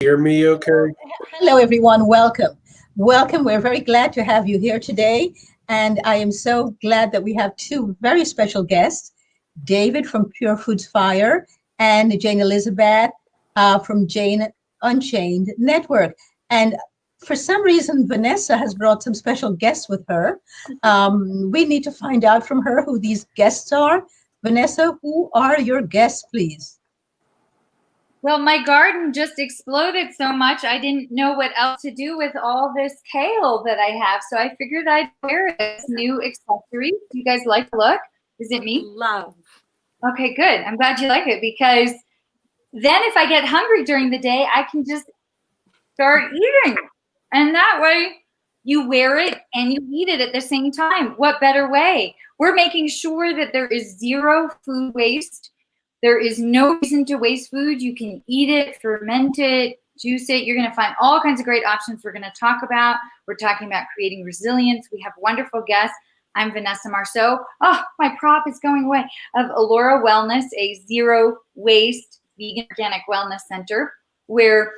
Hear me okay? Hello, everyone. Welcome. Welcome. We're very glad to have you here today. And I am so glad that we have two very special guests, David from Pure Foods Fire and Jane Elizabeth from Jane Unchained Network. And for some reason, Vanessa has brought some special guests with her. We need to find out from her who these guests are. Vanessa, who are your guests, please? Well, my garden just exploded so much I didn't know what else to do with all this kale that I have. So I figured I'd wear it as new accessory. Do you guys like the look? Is it me? Love. Okay, good. I'm glad you like it because then if I get hungry during the day, I can just start eating. And that way you wear it and you eat it at the same time. What better way? We're making sure that there is zero food waste. There is no reason to waste food. You can eat it, ferment it, juice it. You're going to find all kinds of great options we're going to talk about. We're talking about creating resilience. We have wonderful guests. I'm Vanessa Marceau. Oh, my prop is going away. Of Allura Wellness, a zero waste vegan organic wellness center where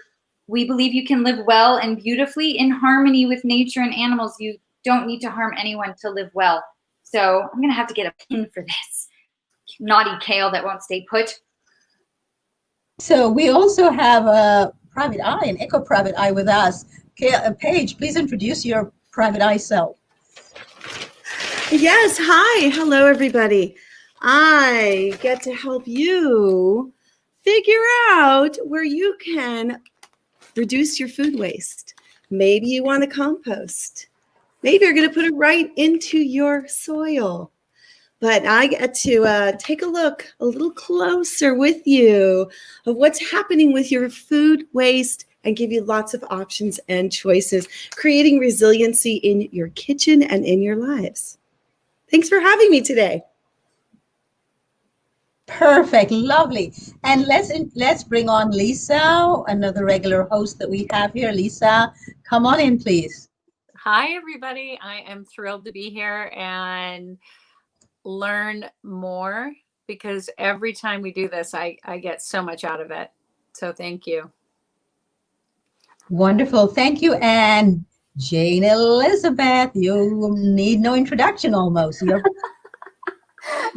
we believe you can live well and beautifully in harmony with nature and animals. You don't need to harm anyone to live well. So I'm going to have to get a pin for this. Naughty kale that won't stay put. So we also have a private eye, an eco private eye with us. Paige, please introduce your private eye self. Yes, hi. Hello, everybody. I get to help you figure out where you can reduce your food waste. Maybe you want to compost. Maybe you're going to put it right into your soil. But I get to take a look a little closer with you of what's happening with your food waste and give you lots of options and choices, creating resiliency in your kitchen and in your lives. Thanks for having me today. Perfect, lovely. And let's bring on Lisa, another regular host that we have here. Lisa, come on in, please. Hi, everybody. I am thrilled to be here and learn more because every time we do this, I get so much out of it. So thank you. Wonderful, thank you. And Jane Elizabeth, you need no introduction almost.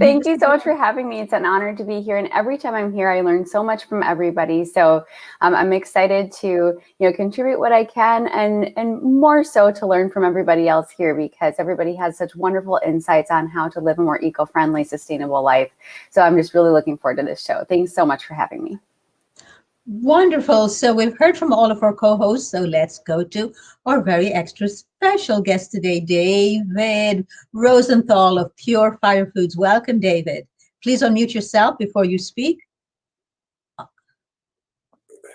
Thank you so much for having me. It's an honor to be here. And every time I'm here, I learn so much from everybody. So I'm excited to, contribute what I can and more so to learn from everybody else here because everybody has such wonderful insights on how to live a more eco-friendly, sustainable life. So I'm just really looking forward to this show. Thanks so much for having me. Wonderful. So we've heard from all of our co-hosts. So let's go to our very extra special guest today, David Rosenthal of Pure Fire Foods. Welcome, David. Please unmute yourself before you speak.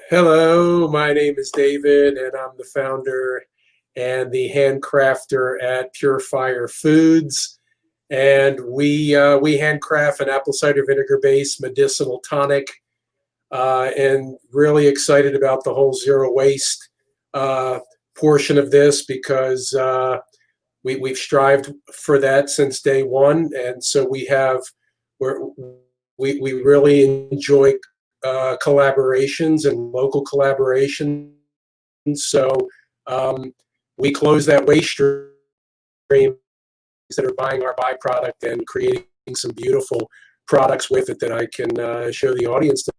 Hello, my name is David, and I'm the founder and the handcrafter at Pure Fire Foods. And we handcraft an apple cider vinegar-based medicinal tonic. And really excited about the whole zero waste portion of this because we've strived for that since day one, and so we really enjoy collaborations and local collaborations. So we close that waste stream instead of buying our byproduct and creating some beautiful products with it that I can show the audience.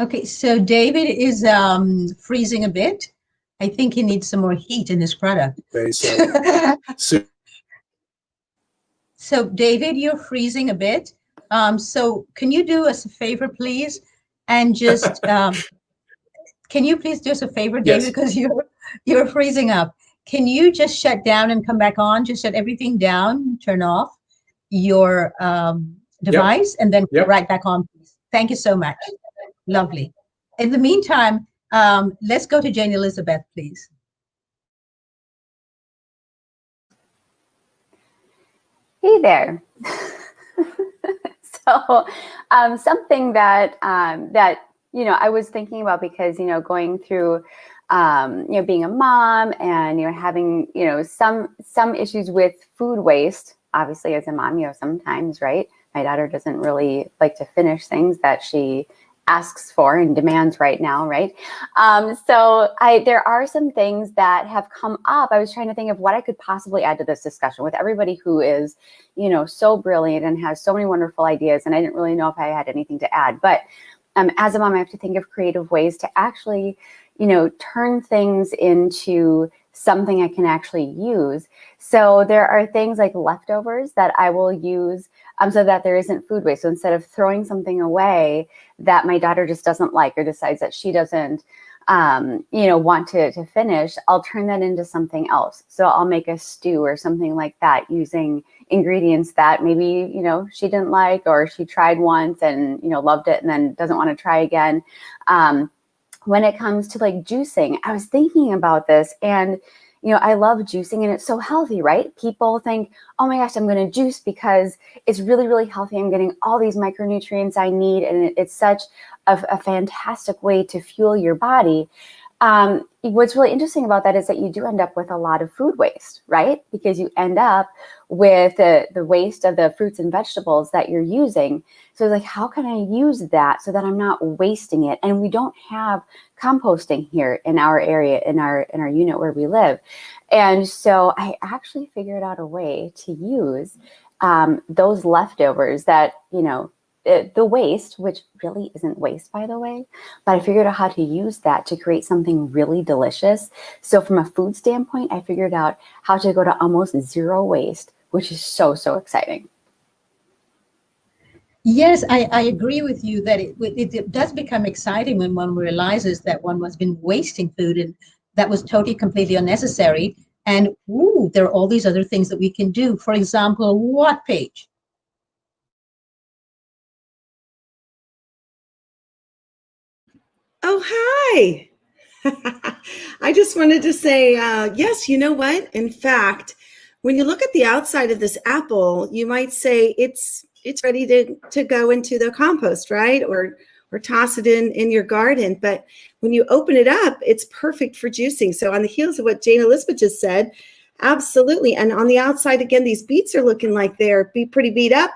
Okay, so David is freezing a bit. I think he needs some more heat in his product. Okay, So David, you're freezing a bit. So can you do us a favor, please? And just can you please do us a favor, David, Yes. because you're freezing up. Can you just shut down and come back on? Just shut everything down, turn off your device, and then come right back on, please. Thank you so much. Lovely. In the meantime, let's go to Jane Elizabeth, please. Hey there. So something that I was thinking about because going through being a mom and having some issues with food waste. Obviously, as a mom, sometimes, right, my daughter doesn't really like to finish things that she asks for and demands right now, right? There are some things that have come up. I was trying to think of what I could possibly add to this discussion with everybody who is, so brilliant and has so many wonderful ideas. And I didn't really know if I had anything to add. But as a mom, I have to think of creative ways to actually, turn things into something I can actually use. So there are things like leftovers that I will use so that there isn't food waste. So instead of throwing something away that my daughter just doesn't like or decides that she doesn't, want to finish, I'll turn that into something else. So I'll make a stew or something like that using ingredients that maybe, she didn't like, or she tried once and, loved it and then doesn't want to try again. When it comes to like juicing, I was thinking about this and, I love juicing and it's so healthy, right? People think, oh my gosh, I'm going to juice because it's really, really healthy. I'm getting all these micronutrients I need. And it's such a fantastic way to fuel your body. What's really interesting about that is that you do end up with a lot of food waste, right? Because you end up with the waste of the fruits and vegetables that you're using. So it's like, how can I use that so that I'm not wasting it? And we don't have composting here in our area, in our unit where we live. And so I actually figured out a way to use those leftovers that, the waste, which really isn't waste, by the way, but I figured out how to use that to create something really delicious. So from a food standpoint, I figured out how to go to almost zero waste, which is so, so exciting. Yes, I agree with you that it does become exciting when one realizes that one has been wasting food and that was totally, completely unnecessary. And there are all these other things that we can do. For example, what page? Oh, hi. I just wanted to say, yes, you know what? In fact, when you look at the outside of this apple, you might say it's ready to go into the compost, right? Or toss it in your garden. But when you open it up, it's perfect for juicing. So on the heels of what Jane Elizabeth just said, absolutely. And on the outside, again, these beets are looking like they're pretty beat up.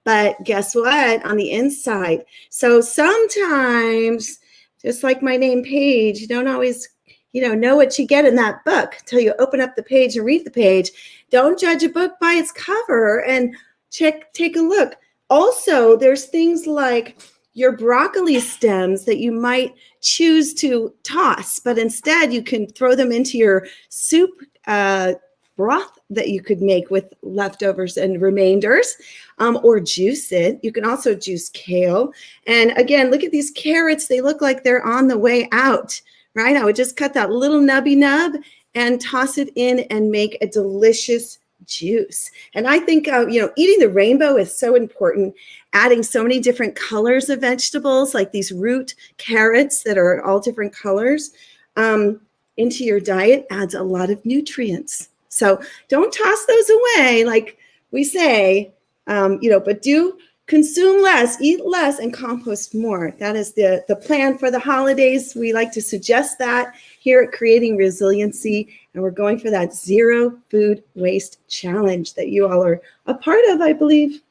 But guess what? On the inside. So sometimes, just like my name Paige, you don't always, know what you get in that book until you open up the page and read the page. Don't judge a book by its cover and take a look. Also, there's things like your broccoli stems that you might choose to toss, but instead you can throw them into your soup broth that you could make with leftovers and remainders, or juice it. You can also juice kale. And again, look at these carrots. They look like they're on the way out, right? I would just cut that little nubby nub and toss it in and make a delicious juice. And I think, eating the rainbow is so important. Adding so many different colors of vegetables, like these root carrots that are all different colors, into your diet adds a lot of nutrients. So don't toss those away, like we say, but do consume less, eat less, and compost more. That is the plan for the holidays. We like to suggest that here at Creating Resiliency, and we're going for that zero food waste challenge that you all are a part of, I believe.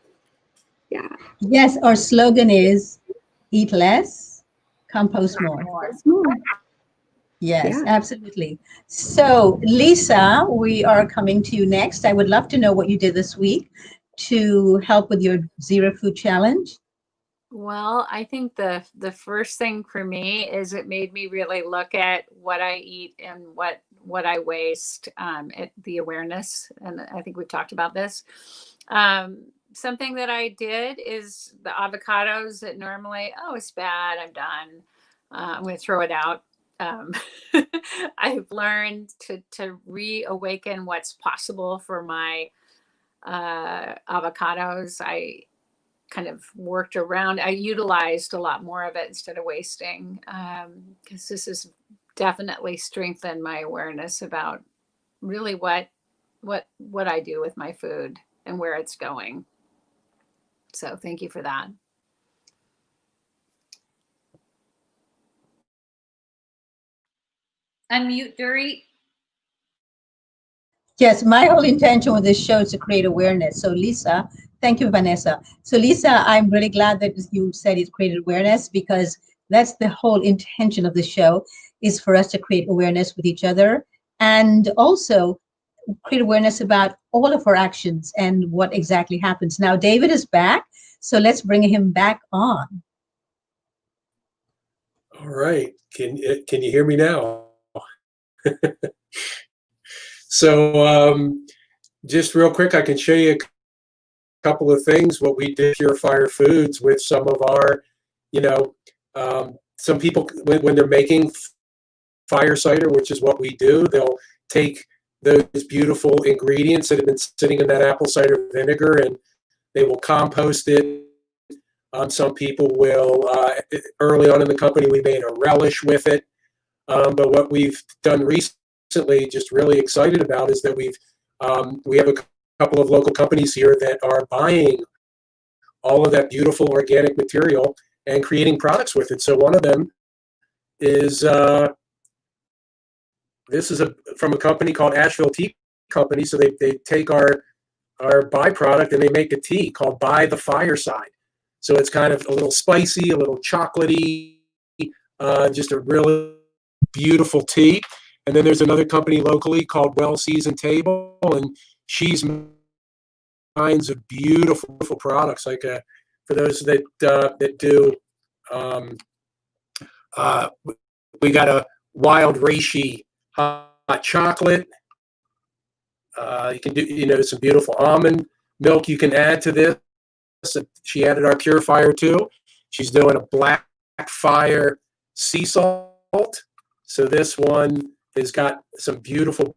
Yeah. Yes, our slogan is eat less, compost more. Yes, absolutely. So, Lisa, we are coming to you next. I would love to know what you did this week to help with your zero food challenge. Well, I think the first thing for me is it made me really look at what I eat and what I waste, at the awareness. And I think we've talked about this. Something that I did is the avocados that normally, it's bad, I'm done, I'm going to throw it out. I've learned to reawaken what's possible for my avocados. I kind of worked around, I utilized a lot more of it instead of wasting, because this has definitely strengthened my awareness about really what I do with my food and where it's going. So thank you for that. Unmute, Dory. Yes, my whole intention with this show is to create awareness. So Lisa, thank you, Vanessa. So Lisa, I'm really glad that you said it created awareness, because That's the whole intention of the show, is for us to create awareness with each other and also create awareness about all of our actions and what exactly happens. Now, David is back, so let's bring him back on. All right. Can you hear me now? So just real quick, I can show you a couple of things, what we did Pure Fire Foods with some of our, some people, when they're making fire cider, which is what we do, they'll take those beautiful ingredients that have been sitting in that apple cider vinegar and they will compost it. Some people will, early on in the company, we made a relish with it. But what we've done recently, just really excited about, is that we have a couple of local companies here that are buying all of that beautiful organic material and creating products with it. So one of them is, this is from a company called Asheville Tea Company. So they take our byproduct and they make a tea called By the Fireside. So it's kind of a little spicy, a little chocolatey, just a really beautiful tea. And then there's another company locally called Well Seasoned Table, and she's kinds of beautiful products. Like for those that do, we got a wild reishi hot chocolate. You can do some beautiful almond milk you can add to this. She added our Pure Fire too. She's doing a black fire sea salt. So this one has got some beautiful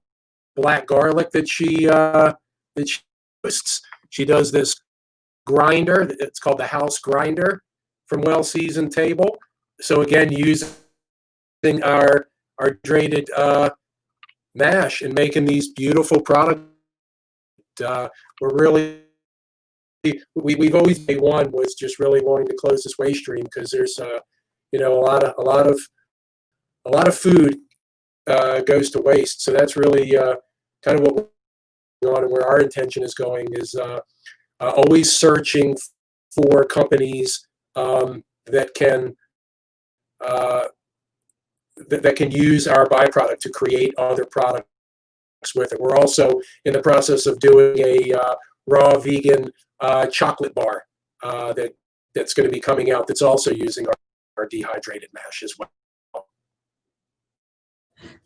black garlic that she roasts. She does this grinder. It's called the House Grinder from Well Seasoned Table. So again, using our hydrated mash and making these beautiful products. We're really, we've always made one was just really wanting to close this waste stream, because there's a lot of food goes to waste. So that's really kind of what we're going on, and where our intention is going is always searching for companies that can that can use our byproduct to create other products with it. We're also in the process of doing a raw vegan chocolate bar that's going to be coming out, that's also using our dehydrated mash as well.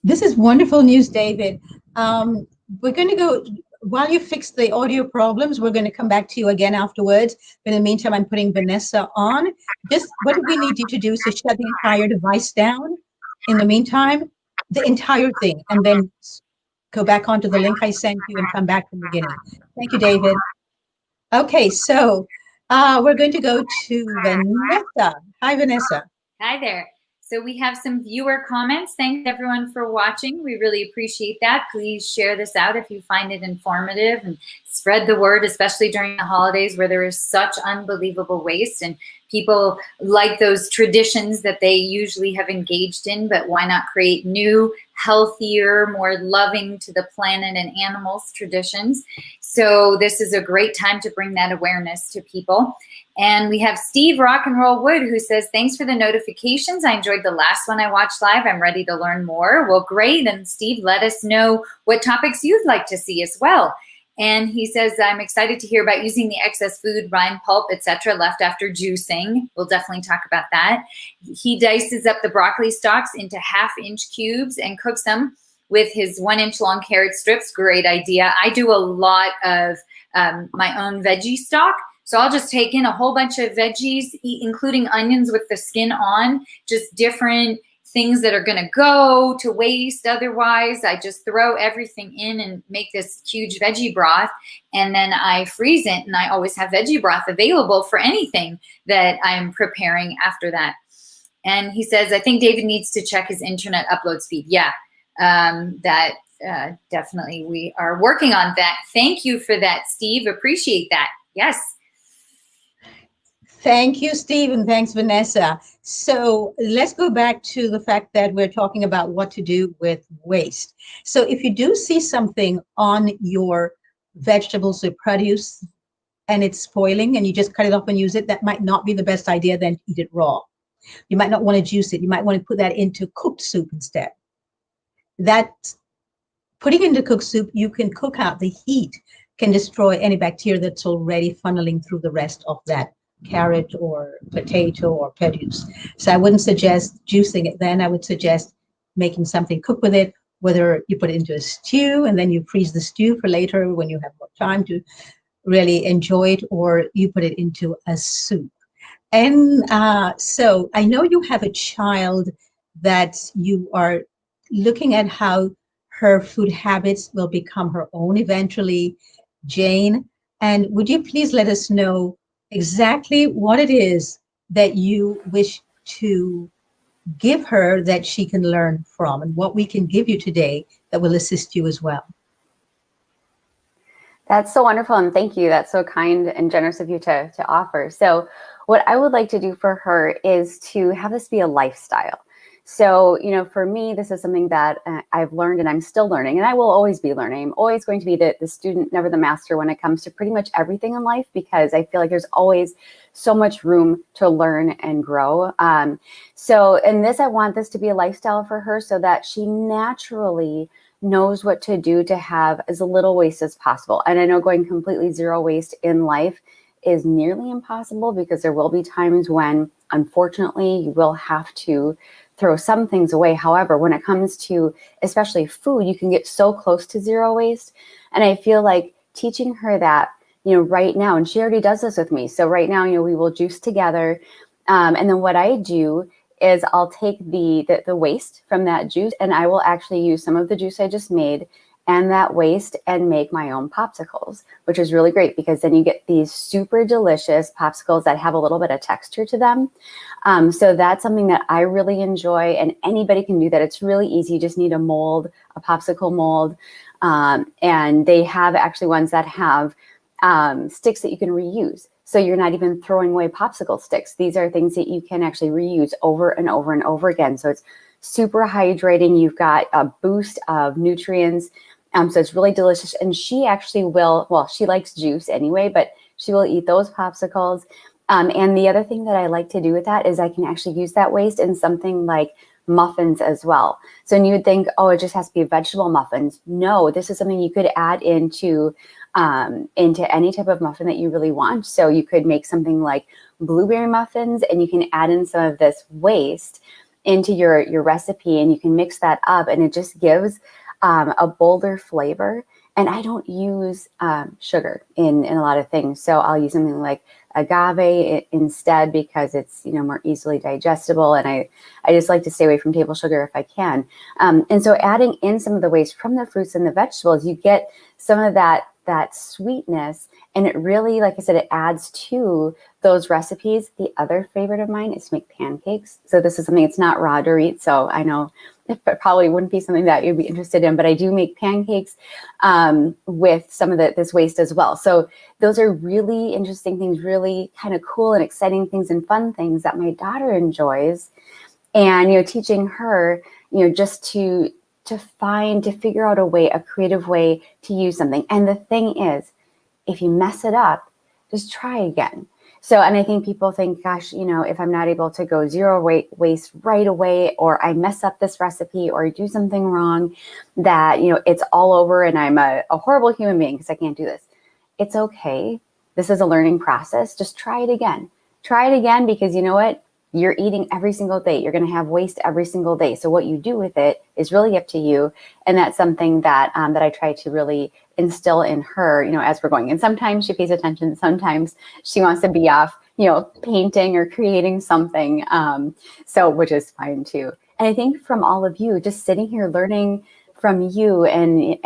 This is wonderful news, David. We're going to go, while you fix the audio problems, we're going to come back to you again afterwards. But in the meantime, I'm putting Vanessa on. Just what do we need you to do? So shut the entire device down. In the meantime, the entire thing, and then go back onto the link I sent you and come back from the beginning. Thank you, David. Okay, so we're going to go to Vanessa. Hi, Vanessa. Hi there. So we have some viewer comments. Thanks everyone for watching. We really appreciate that. Please share this out if you find it informative, and spread the word, especially during the holidays where there is such unbelievable waste and people like those traditions that they usually have engaged in, but why not create new, healthier, more loving to the planet and animals traditions? So this is a great time to bring that awareness to people. And we have Steve Rock and Roll Wood, who says, thanks for the notifications. I enjoyed the last one I watched live. I'm ready to learn more. Well, great. And Steve, let us know what topics you'd like to see as well. And he says, I'm excited to hear about using the excess food, rind, pulp, etc. left after juicing. We'll definitely talk about that. He dices up the broccoli stalks into 1/2-inch cubes and cooks them with his 1-inch long carrot strips. Great idea. I do a lot of my own veggie stock. So I'll just take in a whole bunch of veggies, including onions with the skin on, just different things that are going to go to waste otherwise. I just throw everything in and make this huge veggie broth, and then I freeze it, and I always have veggie broth available for anything that I'm preparing after that. And he says, I think David needs to check his internet upload speed. Yeah, definitely. We are working on that. Thank you for that, Steve. Appreciate that. Yes. Thank you, Steve, and thanks, Vanessa. So let's go back to the fact that we're talking about what to do with waste. So if you do see something on your vegetables or produce and it's spoiling and you just cut it off and use it, that might not be the best idea then to eat it raw. You might not want to juice it. You might want to put that into cooked soup instead. That putting into cooked soup, you can cook out the heat, can destroy any bacteria that's already funneling through the rest of that carrot or potato or produce. So I wouldn't suggest juicing it then. I would suggest making something, cook with it, whether you put it into a stew and then you freeze the stew for later when you have more time to really enjoy it, or you put it into a soup. And so I know you have a child that you are looking at how her food habits will become her own eventually, Jane. And would you please let us know exactly what it is that you wish to give her that she can learn from, and what we can give you today that will assist you as well? That's so wonderful, and thank you. That's so kind and generous of you to offer. So what I would like to do for her is to have this be a lifestyle. So, for me, this is something that I've learned and I'm still learning, and I will always be learning. I'm always going to be the student, never the master when it comes to pretty much everything in life, because I feel like there's always so much room to learn and grow. So in this, I want this to be a lifestyle for her so that she naturally knows what to do to have as little waste as possible. And I know going completely zero waste in life is nearly impossible, because there will be times when, unfortunately, you will have to throw some things away. However, when it comes to especially food, you can get so close to zero waste. And I feel like teaching her that, right now, and she already does this with me. So right now, we will juice together. And then what I do is I'll take the waste from that juice, and I will actually use some of the juice I just made and that waste and make my own popsicles, which is really great, because then you get these super delicious popsicles that have a little bit of texture to them. So that's something that I really enjoy, and anybody can do that. It's really easy. You just need a mold, a popsicle mold. And they have actually ones that have sticks that you can reuse. So you're not even throwing away popsicle sticks. These are things that you can actually reuse over and over and over again. So it's super hydrating. You've got a boost of nutrients. So it's really delicious. And she actually will, well, she likes juice anyway, but she will eat those popsicles. And the other thing that I like to do with that is I can actually use that waste in something like muffins as well. So you would think, oh, it just has to be vegetable muffins. No, this is something you could add into any type of muffin that you really want. So you could make something like blueberry muffins, and you can add in some of this waste into your recipe, and you can mix that up, and it just gives a bolder flavor. And I don't use sugar in a lot of things. So I'll use something like agave instead, because it's more easily digestible. And I just like to stay away from table sugar if I can. And so adding in some of the waste from the fruits and the vegetables, you get some of that sweetness. And it really, like I said, it adds to those recipes. The other favorite of mine is to make pancakes. So this is something, it's not raw to eat. So I know it probably wouldn't be something that you'd be interested in, but I do make pancakes with some of this waste as well. So those are really interesting things, really kind of cool and exciting things and fun things that my daughter enjoys. And, teaching her, just to figure out a creative way to use something. And the thing is, if you mess it up, just try again. So, and I think people think, gosh, if I'm not able to go zero waste right away, or I mess up this recipe or do something wrong, that, it's all over and I'm a horrible human being because I can't do this. It's okay. This is a learning process. Just try it again. Try it again, because you know what? You're eating every single day. You're going to have waste every single day. So what you do with it is really up to you. And that's something that that I try to really instill in her, as we're going. And sometimes she pays attention. Sometimes she wants to be off, painting or creating something. So which is fine too. And I think from all of you, just sitting here learning from you and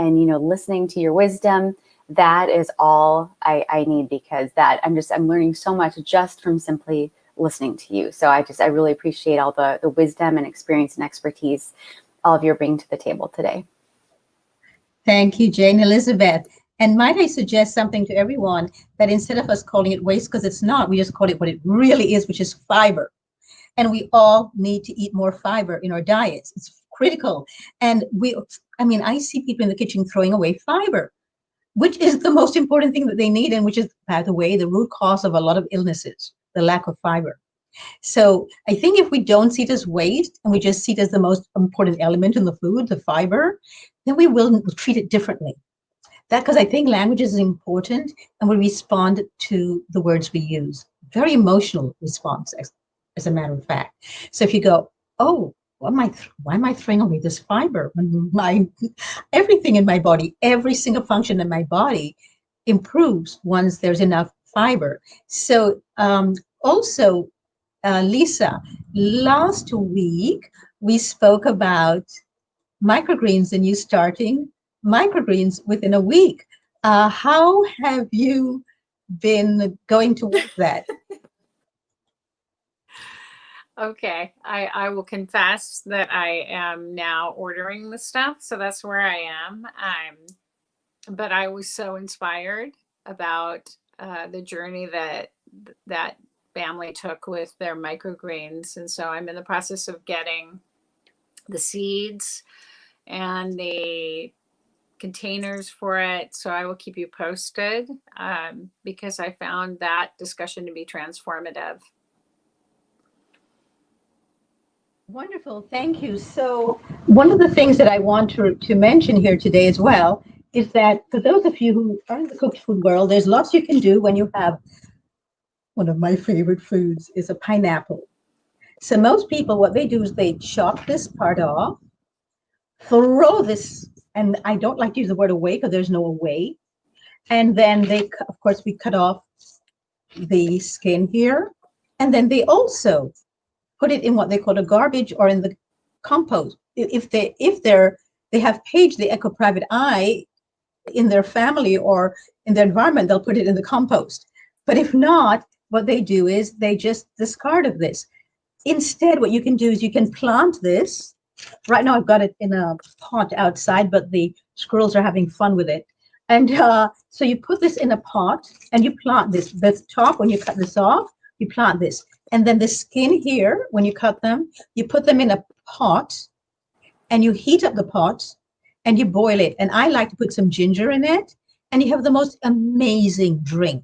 listening to your wisdom, that is all I need, because I'm learning so much just from simply listening to you. So I really appreciate all the wisdom and experience and expertise all of you are bringing to the table today. Thank you, Jane Elizabeth. And might I suggest something to everyone, that instead of us calling it waste, because it's not, we just call it what it really is, which is fiber. And we all need to eat more fiber in our diets. It's critical. And I see people in the kitchen throwing away fiber, which is the most important thing that they need, and which is, by the way, the root cause of a lot of illnesses, the lack of fiber. So I think if we don't see it as waste and we just see it as the most important element in the food, the fiber, then we will treat it differently. That because I think language is important and we respond to the words we use. Very emotional response, as a matter of fact. So if you go, oh, why am I throwing away this fiber when everything in my body, every single function in my body improves once there's enough fiber. So also, Lisa, last week we spoke about microgreens and you starting microgreens within a week. How have you been going towards that? Okay, I will confess that I am now ordering the stuff, so that's where I am. But I was so inspired about the journey that family took with their microgreens, and so I'm in the process of getting the seeds and the containers for it. So I will keep you posted because I found that discussion to be transformative. Wonderful, thank you. So one of the things that I want to mention here today as well is that for those of you who are in the cooked food world, there's lots you can do when you have one of my favorite foods is a pineapple. So most people, what they do is they chop this part off, throw this, and I don't like to use the word away because there's no away. And then they, of course, we cut off the skin here. And then they also put it in what they call a garbage or in the compost. If they have page the Eco Private Eye in their family or in their environment, they'll put it in the compost. But if not, what they do is they just discard of this. Instead, what you can do is you can plant this. Right now, I've got it in a pot outside, but the squirrels are having fun with it. And so you put this in a pot and you plant this. The top, when you cut this off, you plant this. And then the skin here, when you cut them, you put them in a pot and you heat up the pot and you boil it. And I like to put some ginger in it. And you have the most amazing drink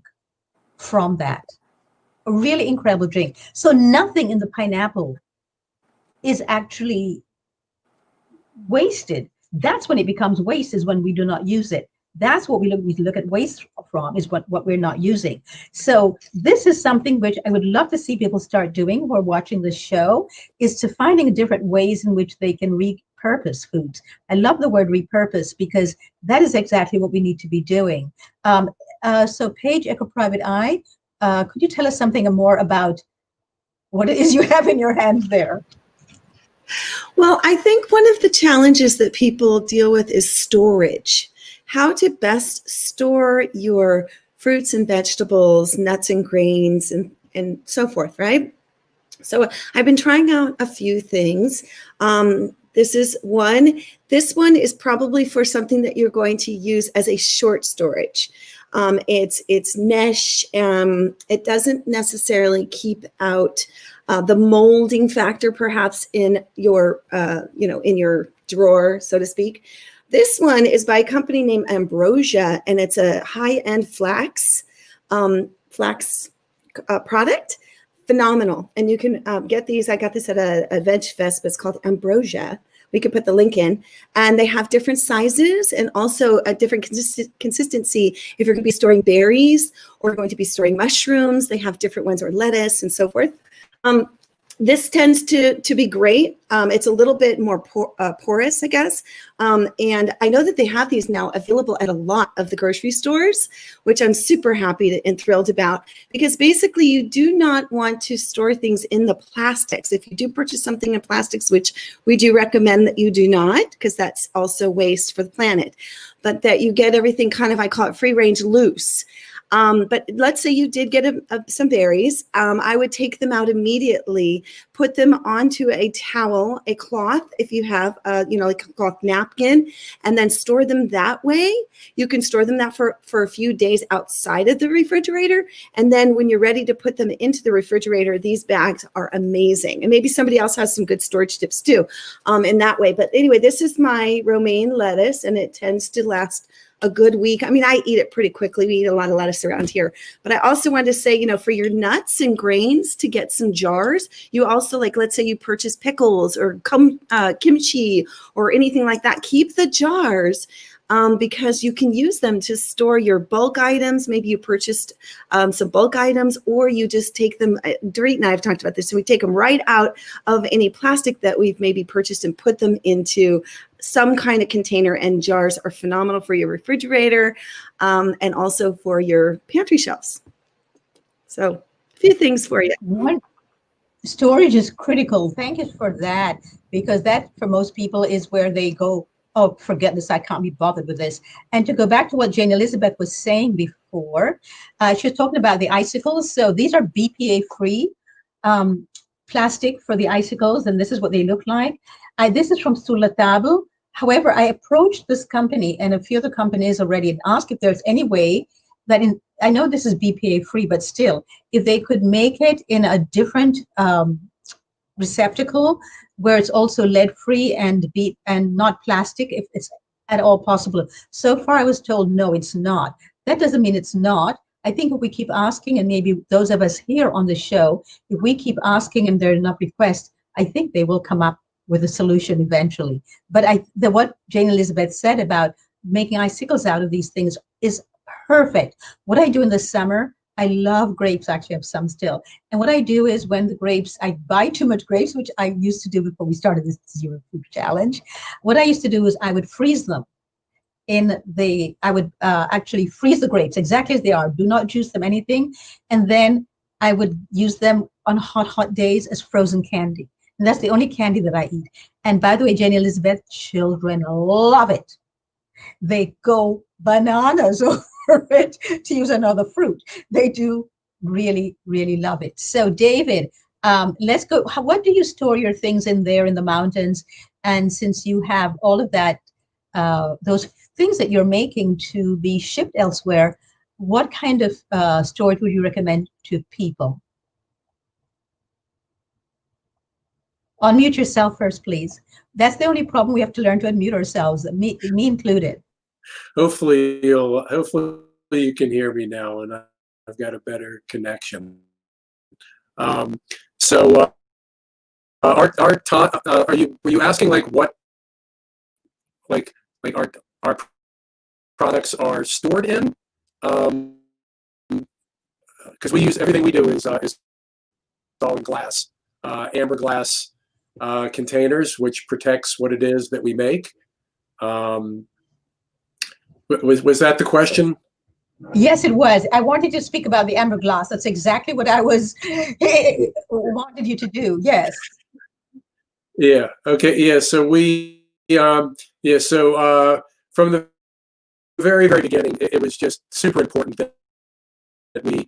from that. A really incredible drink. So nothing in the pineapple is actually wasted. That's when it becomes waste, is when we do not use it. That's what we look at waste from, is what we're not using. So this is something which I would love to see people start doing who are watching this show, is to finding different ways in which they can repurpose foods. I love the word repurpose because that is exactly what we need to be doing. So Paige, Eco Private Eye, could you tell us something more about what it is you have in your hands there? Well, I think one of the challenges that people deal with is storage. How to best store your fruits and vegetables, nuts and grains, and so forth, right? So I've been trying out a few things. This is one. This one is probably for something that you're going to use as a short storage. It's mesh. It doesn't necessarily keep out the molding factor, perhaps in your, in your drawer, so to speak. This one is by a company named Ambrosia, and it's a high-end flax product. Phenomenal. And you can get these. I got this at a veg fest, but it's called Ambrosia. We could put the link in. And they have different sizes and also a different consistency. If you're going to be storing berries or going to be storing mushrooms, they have different ones, or lettuce and so forth. This tends to be great. It's a little bit more porous, I guess. And I know that they have these now available at a lot of the grocery stores, which I'm super happy and thrilled about, because basically you do not want to store things in the plastics. If you do purchase something in plastics, which we do recommend that you do not, because that's also waste for the planet, but that you get everything kind of, I call it free range loose. But let's say you did get some berries. I would take them out immediately, put them onto a towel, a cloth, if you have, like a cloth napkin, and then store them that way. You can store them that for a few days outside of the refrigerator. And then when you're ready to put them into the refrigerator, these bags are amazing. And maybe somebody else has some good storage tips too, in that way. But anyway, this is my romaine lettuce, and it tends to last a good week. I mean, I eat it pretty quickly. We eat a lot of lettuce around here. But I also wanted to say, you know, for your nuts and grains to get some jars, you also, like, let's say you purchase pickles or kimchi or anything like that, keep the jars. Because you can use them to store your bulk items. Maybe you purchased some bulk items, or you just take them. Dorit and I have talked about this. So we take them right out of any plastic that we've maybe purchased and put them into some kind of container. And jars are phenomenal for your refrigerator and also for your pantry shelves. So a few things for you. One, storage is critical. Thank you for that, because that for most people is where they go, oh, forget this, I can't be bothered with this. And to go back to what Jane Elizabeth was saying before, she was talking about the icicles. So these are BPA-free plastic for the icicles, and this is what they look like. This is from Sur la Table. However, I approached this company and a few other companies already and asked if there's any way that I know this is BPA-free, but still, if they could make it in a different receptacle where it's also lead-free and not plastic, if it's at all possible. So far, I was told, no, it's not. That doesn't mean it's not. I think if we keep asking, and maybe those of us here on the show, if we keep asking and there are enough requests, I think they will come up with a solution eventually. But what Jane Elizabeth said about making icicles out of these things is perfect. What I do in the summer, I love grapes. Actually, I have some still. And what I do is when the grapes, I buy too much grapes, which I used to do before we started this Zero Food Challenge. What I used to do is I would freeze them. I would actually freeze the grapes exactly as they are. Do not juice them, anything. And then I would use them on hot days as frozen candy. And that's the only candy that I eat. And by the way, Jane Elizabeth, children love it. They go bananas over it, to use another fruit. They do really, really love it. So David, let's go. What do you store your things in there in the mountains? And since you have all of that, those things that you're making to be shipped elsewhere, what kind of storage would you recommend to people? Unmute yourself first, please. That's the only problem. We have to learn to unmute ourselves, me included. Hopefully you can hear me now, and I've got a better connection. Were you asking like what, like our products are stored in? Because we use, everything we do is all in glass, amber glass containers, which protects what it is that we make. Was that the question? Yes, it was. I wanted to speak about the amber glass. That's exactly what I wanted you to do. Yes. Yeah. Okay. Yeah. So from the very, very beginning, it was just super important that we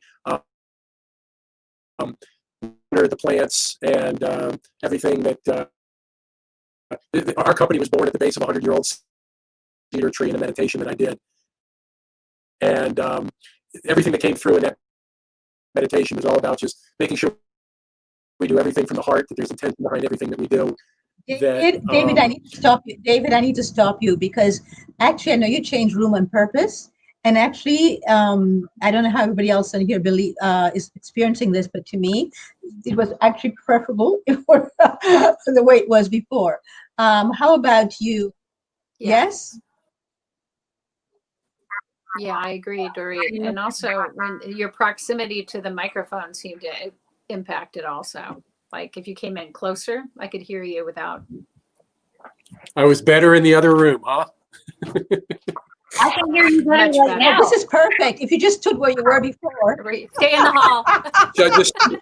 monitor the plants and everything that our company was born at the base of a 100-year-old cedar tree in a meditation that I did. And everything that came through in that meditation was all about just making sure we do everything from the heart, that there's intention behind everything that we do. David, I need to stop you. David, I need to stop you because actually I know you changed room on purpose. And actually, I don't know how everybody else in here is experiencing this, but to me, it was actually preferable for the way it was before. How about you? Yeah. Yes? Yeah, I agree, Dorit. And also, when your proximity to the microphone seemed to impact it also. Like if you came in closer, I could hear you without. I was better in the other room, huh? I can hear you Much right better. now. This is perfect. If you just stood where you were before. Stay in the hall. Should I just stand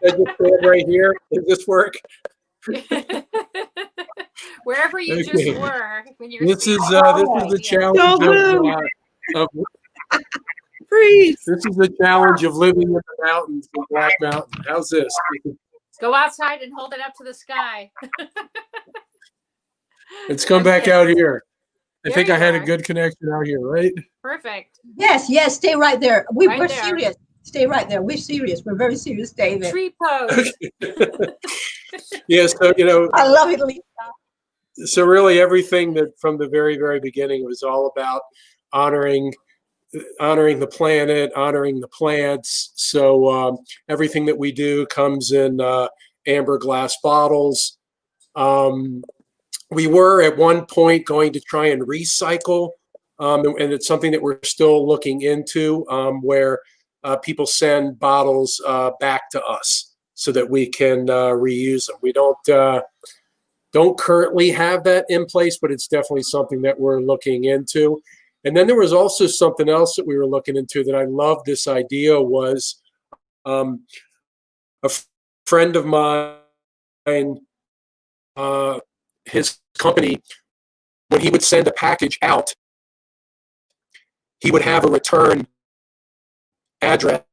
right here? Does this work? Wherever you Okay. just were when you were This is speaking. the challenge of Freeze. this is the challenge of living in the mountains, in Black Mountain. How's this? Go outside and hold it up to the sky. Let's come back out here. I think There I you had a are. good connection out here, right? Perfect. Yes, stay right there. We're Right there. serious. Stay right there. We're serious. We're very serious, David. Tree pose. Yeah, so I love it, Lisa. so really everything that from the very, very beginning was all about honoring the planet, honoring the plants. So everything that we do comes in amber glass bottles. We were at one point going to try and recycle, and it's something that we're still looking into, where people send bottles back to us so that we can reuse them. We don't currently have that in place, but it's definitely something that we're looking into. And then there was also something else that we were looking into that I love this idea was a friend of mine, his company, when he would send a package out, he would have a return address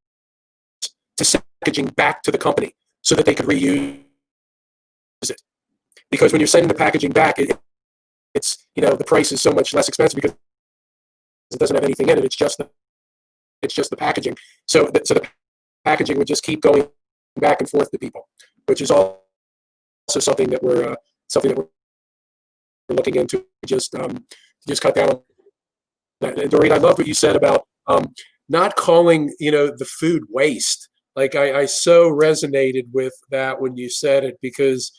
to send packaging back to the company so that they could reuse it. Because when you're sending the packaging back, it's the price is so much less expensive because it doesn't have anything in it. It's just the packaging. So the packaging would just keep going back and forth to people, which is also something that we're looking into. Just cut down. And Doreen, I love what you said about not calling the food waste. Like I so resonated with that when you said it, because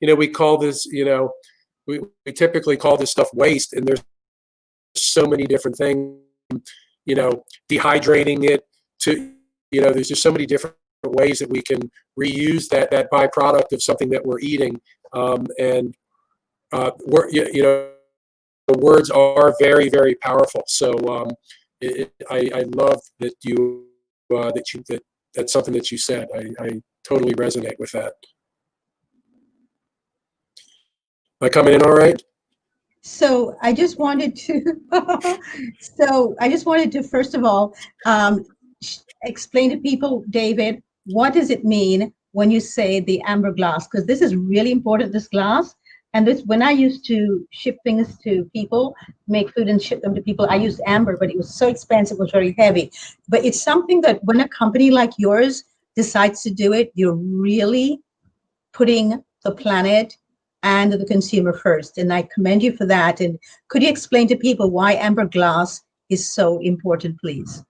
we call this we typically call this stuff waste, and there's so many different things, dehydrating it to, there's just so many different ways that we can reuse that byproduct of something that we're eating. And words are very, very powerful. So I love that that's something that you said. I totally resonate with that. Am I coming in all right? So I just wanted to first of all explain to people, David, what does it mean when you say the amber glass? Because this is really important, this glass. And this, when I used to ship things to people, make food and ship them to people, I used amber, but it was so expensive, it was very heavy. But it's something that when a company like yours decides to do it, you're really putting the planet and the consumer first. And I commend you for that. And could you explain to people why amber glass is so important, please?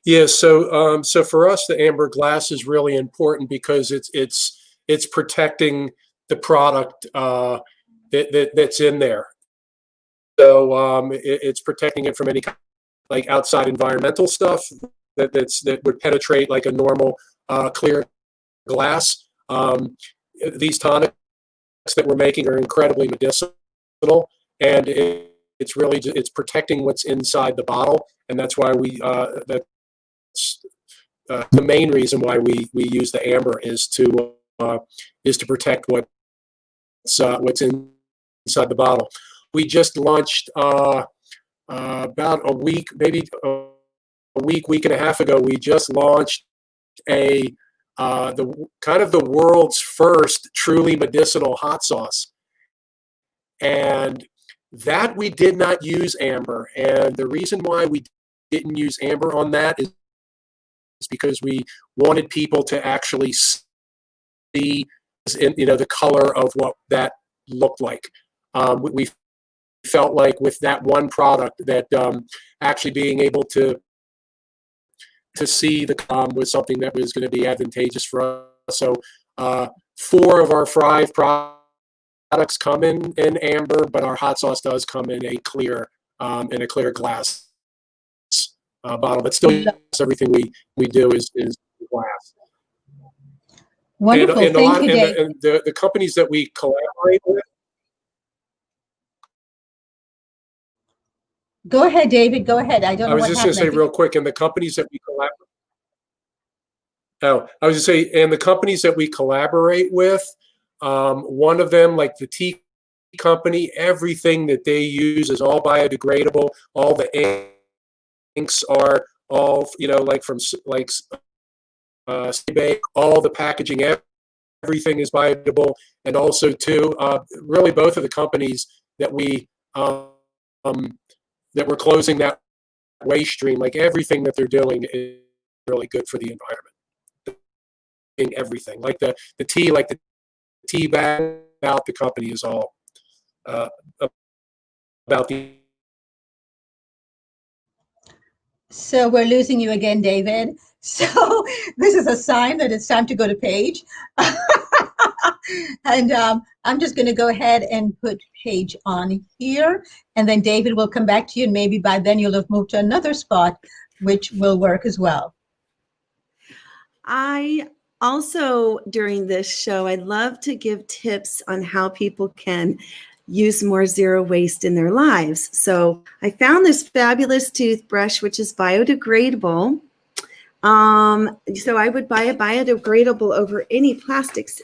Yeah, so for us, the amber glass is really important because it's protecting the product that's in there. So it's protecting it from any like outside environmental stuff that would penetrate like a normal clear glass. These tonics that we're making are incredibly medicinal, and it's protecting what's inside the bottle, and that's why that's the main reason why we use the amber is to protect what's inside the bottle. We just launched about a week, maybe a week and a half ago. We just launched the kind of the world's first truly medicinal hot sauce, and that we did not use amber. And the reason why we didn't use amber on that is because we wanted people to actually see, the color of what that looked like. We felt like with that one product that actually being able to see the was something that was going to be advantageous for us. So 4 of our 5 products come in amber, but our hot sauce does come in a clear glass bottle. But still, everything we do is glass. Wonderful. Thank you, Dave. And the companies that we collaborate with. Go ahead, David. Go ahead. I don't know I was what just going to say happened. real quick, and the companies that we collaborate. Oh, I was just say, and the companies that we collaborate with, one of them, like the tea company, everything that they use is all biodegradable. All the inks are all, like from like all the packaging, everything is biodegradable. And also too, really both of the companies that we're closing that waste stream, like everything that they're doing is really good for the environment. Everything like the tea, like the tea bag, about the company is all about the So we're losing you again, David. So this is a sign that it's time to go to Paige. And I'm just going to go ahead and put Paige on here. And then David will come back to you. And maybe by then you'll have moved to another spot, which will work as well. I also, during this show, I'd love to give tips on how people can use more zero waste in their lives. So I found this fabulous toothbrush, which is biodegradable. So I would buy a biodegradable over any plastics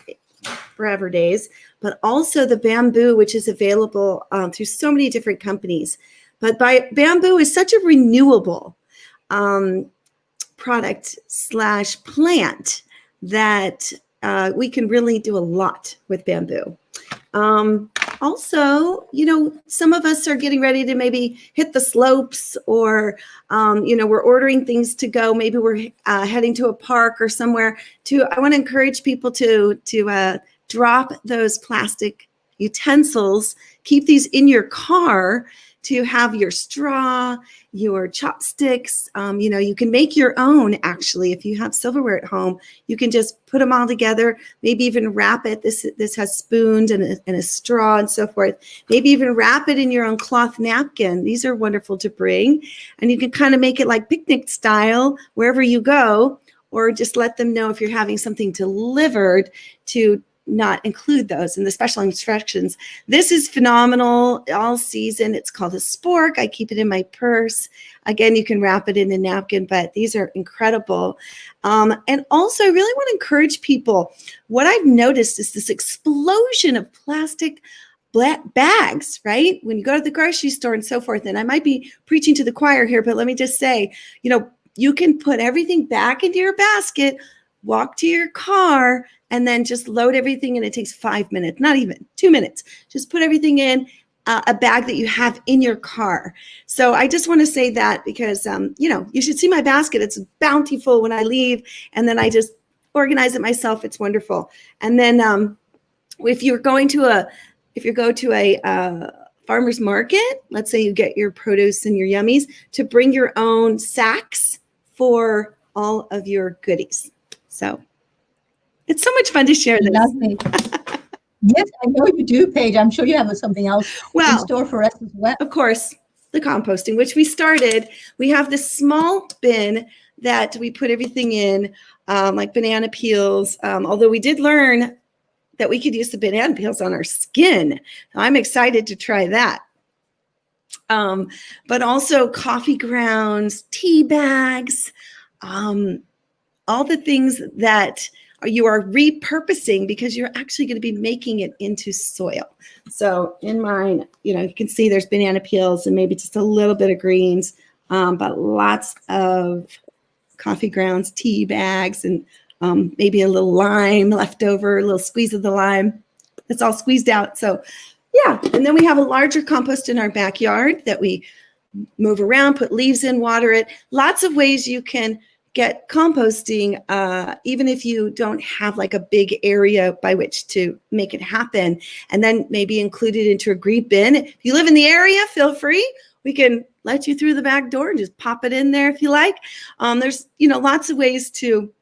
forever days, but also the bamboo, which is available through so many different companies. But bamboo is such a renewable product / plant that we can really do a lot with bamboo. Also, some of us are getting ready to maybe hit the slopes, or, we're ordering things to go. Maybe we're heading to a park or somewhere. I want to encourage people to drop those plastic utensils, keep these in your car, to have your straw, your chopsticks. You can make your own, actually. If you have silverware at home, you can just put them all together, maybe even wrap it. This has spoons and a straw and so forth. Maybe even wrap it in your own cloth napkin. These are wonderful to bring. And you can kind of make it like picnic style wherever you go, or just let them know if you're having something delivered to not include those in the special instructions. This is phenomenal all season. It's called a spork. I keep it in my purse. Again, you can wrap it in a napkin, but these are incredible. And also, I really want to encourage people. What I've noticed is this explosion of plastic bags, right? When you go to the grocery store and so forth, and I might be preaching to the choir here, but let me just say, you can put everything back into your basket, walk to your car, and then just load everything, and it takes 5 minutes, not even 2 minutes. Just put everything in a bag that you have in your car. So I just want to say that because, you should see my basket. It's bountiful when I leave, and then I just organize it myself. It's wonderful. And then if you go to a farmer's market, let's say you get your produce and your yummies, to bring your own sacks for all of your goodies. So it's so much fun to share this. Lovely. Yes, I know you do, Paige. I'm sure you have something else in store for us as well. Of course, the composting, which we started. We have this small bin that we put everything in, like banana peels, although we did learn that we could use the banana peels on our skin. I'm excited to try that. But also coffee grounds, tea bags, all the things that you are repurposing because you're actually going to be making it into soil. So in mine, you can see there's banana peels and maybe just a little bit of greens, but lots of coffee grounds, tea bags, and maybe a little lime left over, a little squeeze of the lime. It's all squeezed out. So yeah, and then we have a larger compost in our backyard that we move around, put leaves in, water it. Lots of ways you can get composting, even if you don't have like a big area by which to make it happen, and then maybe include it into a green bin. If you live in the area, feel free. We can let you through the back door and just pop it in there if you like. There's, lots of ways to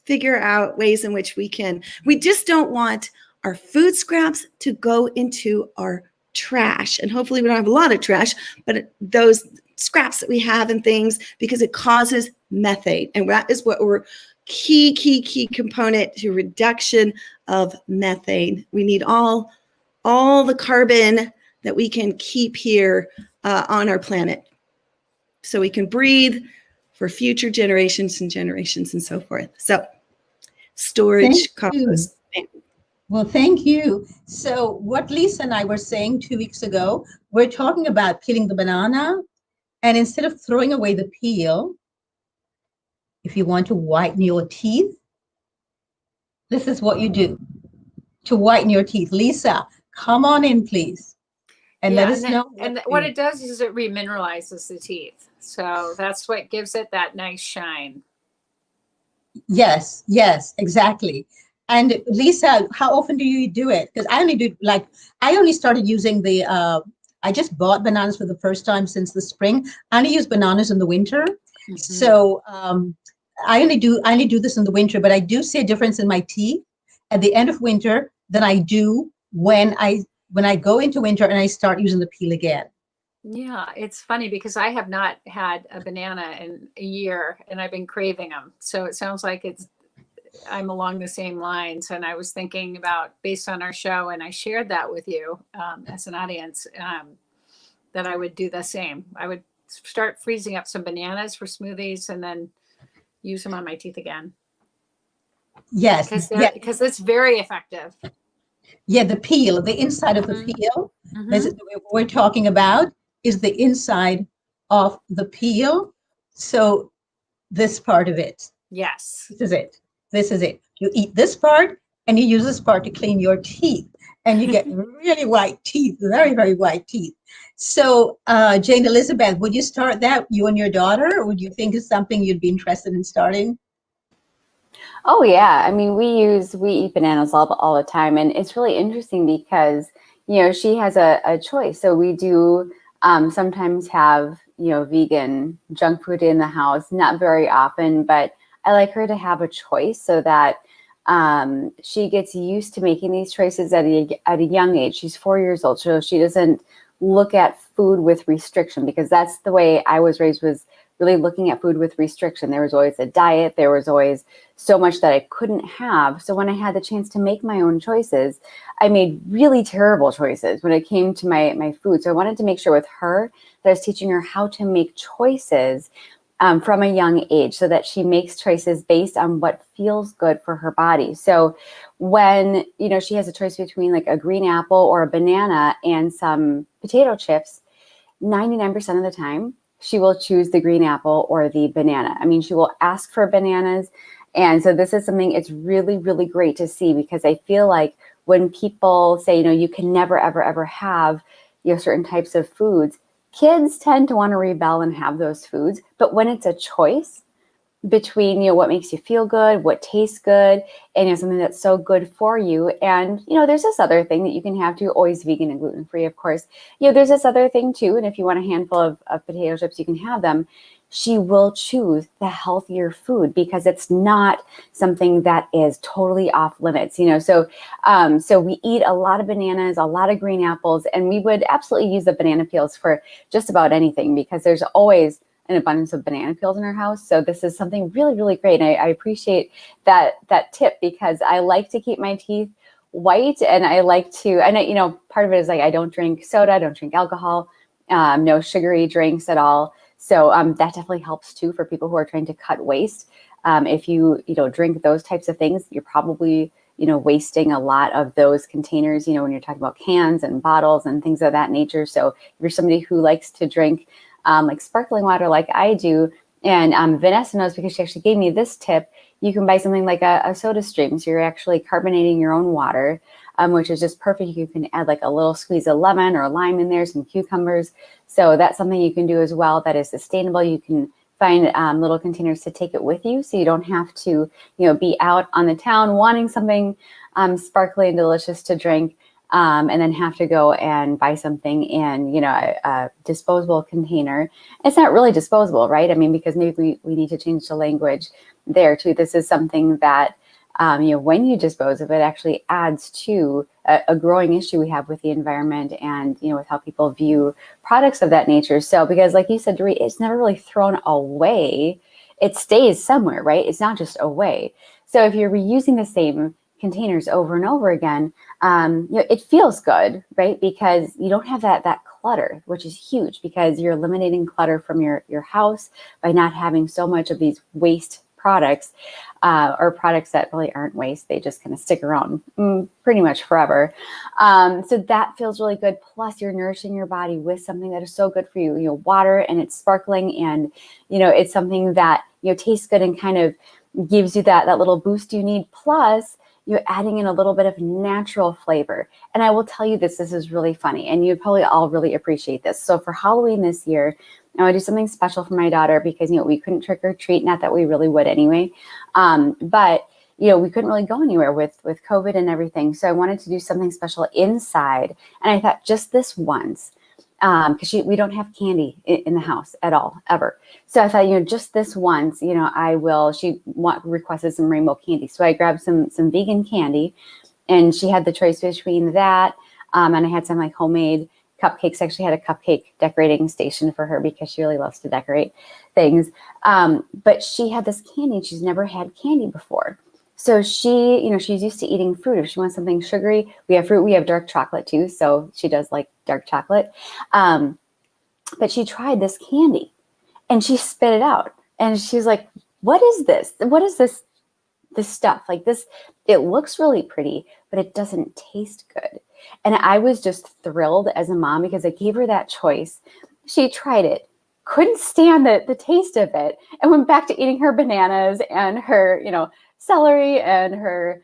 figure out ways in which we just don't want our food scraps to go into our trash. And hopefully we don't have a lot of trash, but those scraps that we have and things, because it causes methane. And that is what we're key component to reduction of methane. We need all the carbon that we can keep here on our planet so we can breathe for future generations and so forth. So storage, compost. Well, thank you. So what Lisa and I were saying 2 weeks ago, we're talking about peeling the banana, and instead of throwing away the peel, if you want to whiten your teeth, this is what you do to whiten your teeth. Lisa, come on in, please. And let us know. And what it does is it remineralizes the teeth. So that's what gives it that nice shine. Yes, exactly. And Lisa, how often do you do it? Because I only started using I just bought bananas for the first time since the spring. I only use bananas in the winter. So I only do this in the winter, but I do see a difference in my teeth at the end of winter than I do when I go into winter and I start using the peel again. Yeah, it's funny because I have not had a banana in a year and I've been craving them. So it sounds like I'm along the same lines. And I was thinking about, based on our show, and I shared that with you as an audience, that I would do the same. I would start freezing up some bananas for smoothies and then use them on my teeth again. Yes, Because it's very effective. Yeah, the peel, the inside of the peel. This is what we're talking about, is the inside of the peel. So this part of it. Yes. This is it. This is it. You eat this part and you use this part to clean your teeth. And you get really white teeth, very, very white teeth. So Jane Elizabeth, would you start that, you and your daughter, or would you think it's something you'd be interested in starting? Oh yeah, I mean, we eat bananas all the time, and it's really interesting because she has a choice. So we do sometimes have vegan junk food in the house, not very often, but I like her to have a choice so that she gets used to making these choices at a young age. She's 4 years old, so she doesn't look at food with restriction, because that's the way I was raised, was really looking at food with restriction. There was always a diet. There was always so much that I couldn't have. So when I had the chance to make my own choices, I made really terrible choices when it came to my food. So I wanted to make sure with her that I was teaching her how to make choices from a young age, so that she makes choices based on what feels good for her body. So when, she has a choice between like a green apple or a banana and some potato chips, 99% of the time, she will choose the green apple or the banana. I mean, she will ask for bananas. And so this is something, it's really, really great to see, because I feel like when people say, you can never, ever, ever have, certain types of foods, kids tend to want to rebel and have those foods. But when it's a choice between, what makes you feel good, what tastes good, and something that's so good for you. And, there's this other thing that you can have too, always vegan and gluten-free, of course. There's this other thing too. And if you want a handful of potato chips, you can have them. She will choose the healthier food because it's not something that is totally off limits, So we eat a lot of bananas, a lot of green apples, and we would absolutely use the banana peels for just about anything, because there's always an abundance of banana peels in our house. So this is something really, really great. And I appreciate that tip, because I like to keep my teeth white, and I like to, and part of it is like, I don't drink soda, I don't drink alcohol, no sugary drinks at all. So that definitely helps too for people who are trying to cut waste. If you drink those types of things, you're probably wasting a lot of those containers, when you're talking about cans and bottles and things of that nature. So if you're somebody who likes to drink like sparkling water like I do, and Vanessa knows because she actually gave me this tip, you can buy something like a soda stream. So you're actually carbonating your own water, which is just perfect. You can add like a little squeeze of lemon or lime in there, some cucumbers. So that's something you can do as well that is sustainable. You can find little containers to take it with you, so you don't have to be out on the town wanting something sparkly and delicious to drink, and then have to go and buy something in a disposable container. It's not really disposable, right? I mean, because maybe we need to change the language there too. This is something that when you dispose of it, actually adds to a growing issue we have with the environment, and with how people view products of that nature. So because like you said, Dorit, it's never really thrown away. It stays somewhere, right? It's not just away. So if you're reusing the same containers over and over again, it feels good, right? Because you don't have that clutter, which is huge, because you're eliminating clutter from your house by not having so much of these waste products, or products that really aren't waste. They just kind of stick around pretty much forever. So that feels really good. Plus you're nourishing your body with something that is so good for you, water, and it's sparkling, and, it's something that, tastes good and kind of gives you that little boost you need. Plus you're adding in a little bit of natural flavor. And I will tell you this is really funny, and you'd probably all really appreciate this. So for Halloween this year, I want to do something special for my daughter, because, we couldn't trick or treat, not that we really would anyway. But, we couldn't really go anywhere with COVID and everything. So I wanted to do something special inside. And I thought, just this once, because we don't have candy in the house at all, ever. So I thought, just this once, I will. She requested some rainbow candy, so I grabbed some vegan candy, and she had the choice between that, and I had some like homemade cupcakes. I actually had a cupcake decorating station for her because she really loves to decorate things. But she had this candy, and she's never had candy before. So she's used to eating fruit. If she wants something sugary, we have fruit. We have dark chocolate too. So she does like dark chocolate. But she tried this candy and she spit it out. And she was like, what is this? What is this stuff? Like this, it looks really pretty, but it doesn't taste good. And I was just thrilled as a mom because I gave her that choice. She tried it, couldn't stand the taste of it, and went back to eating her bananas and her, celery and her,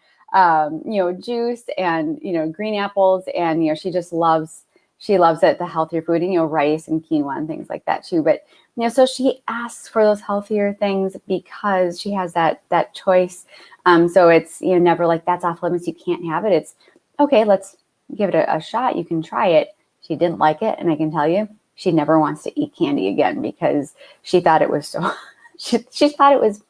juice and, green apples. And, she just loves it, the healthier food, rice and quinoa and things like that too. But, so she asks for those healthier things because she has that choice. So it's, never like that's off limits, you can't have it. It's okay, let's give it a shot. You can try it. She didn't like it. And I can tell you, she never wants to eat candy again because she thought it was she thought it was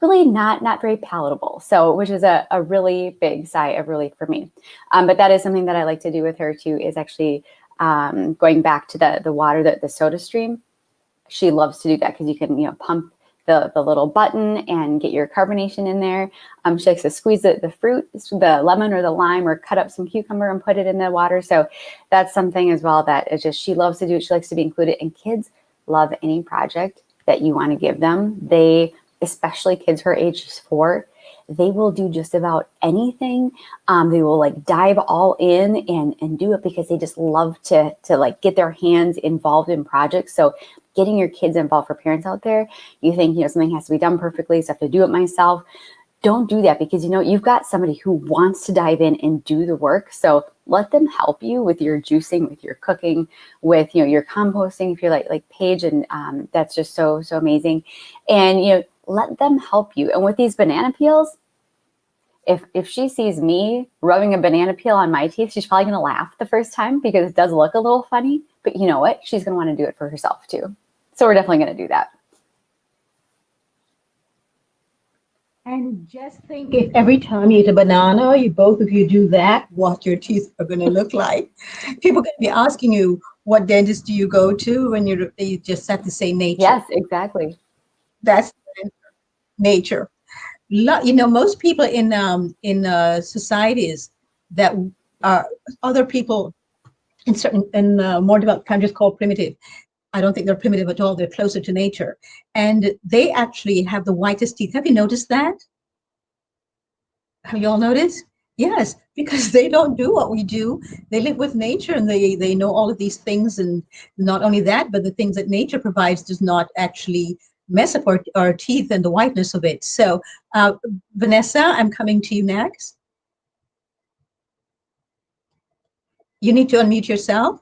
really not very palatable. So, which is a really big sigh of relief for me. But that is something that I like to do with her too, is actually going back to the water, the soda stream. She loves to do that because you can, pump the little button and get your carbonation in there. She likes to squeeze the fruit, the lemon or the lime, or cut up some cucumber and put it in the water. So that's something as well that is just, she loves to do. She likes to be included, and kids love any project that you want to give them. Especially kids her age, 4, they will do just about anything. They will like dive all in and do it because they just love to like get their hands involved in projects. So getting your kids involved, for parents out there, you think, something has to be done perfectly, so I have to do it myself. Don't do that, because you've got somebody who wants to dive in and do the work. So let them help you with your juicing, with your cooking, with your composting. If you're like Paige, and that's just so amazing. And let them help you. And with these banana peels, if she sees me rubbing a banana peel on my teeth, she's probably going to laugh the first time because it does look a little funny. But you know what? She's going to want to do it for herself too. So we're definitely going to do that. And just think, if every time you eat a banana, both of you do that, what your teeth are going to look like. People are going to be asking you, what dentist do you go to? When you just have to say nature. Yes, exactly. That's nature. Most people in societies that are other people in certain more developed countries called primitive. I don't think they're primitive at all. They're closer to nature, and they actually have the whitest teeth. Have you noticed that? Have you all noticed? Yes, because they don't do what we do. They live with nature, and they know all of these things. And not only that, but the things that nature provides does not actually mess up our teeth and the whiteness of it. So, Vanessa, I'm coming to you next. You need to unmute yourself.